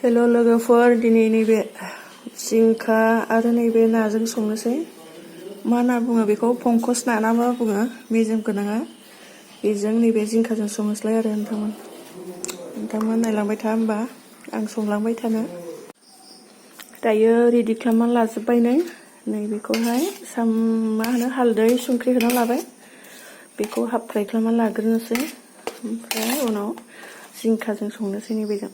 Hello लोगोफोर, दिनै नैबे जिंका आरो नैबे नाजों संनोसै। मा ना बुङो बेखौ? पंकज ना ना मा बुङो? मेजेम गोनाङा। बेजों नैबे जिंखाजों संनोसैलाय आरो नोंथांमोन नायलांबाय था होमबा आं संलांबाय थानो। दायो रेडि खालामनानै लाजोब्बाय नैबेखौहाय मा होनो हालदै संख्रि होना लाबाय। बेखौ हाफ फ्राय खालामनानै लाग्रोनोसै, ओमफ्राय उनाव जिंखाजों संनोसै नैबेजों।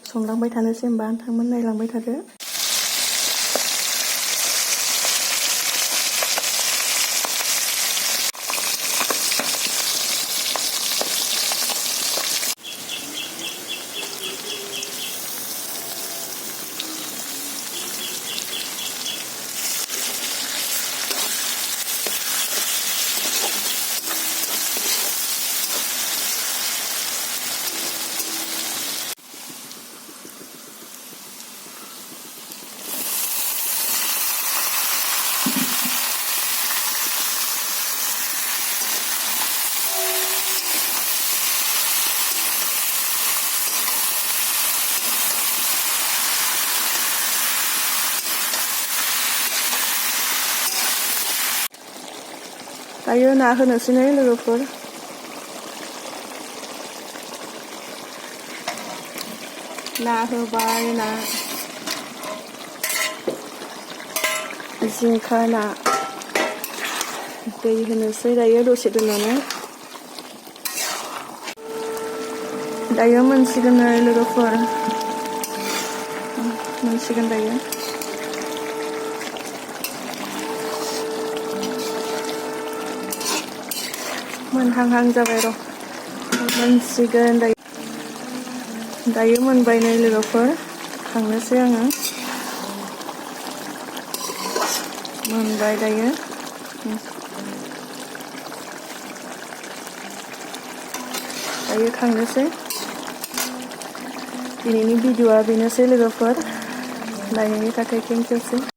संलांबाय थानोसै होमबा नोंथांमोन नायलांबाय थादो। दायो ना होनोसै लोगोफोर। ना होबाय, ना जिंका ना दै होनोसै दायो दसे दोननानै। दायो मोनसिगोन लोगोफोर, मोनसिगोन दायो। मोनहांहां जाबाय र', मोनसिगोन दायो मोनबाय लोगोफोर, खांनोसै आङो। मोनबाय दायो। दायो खांनोसै। दिनैनि भिडिअ'आ बेनोसै लोगोफोर, नायनायनि थाखाय थेंकिउसै।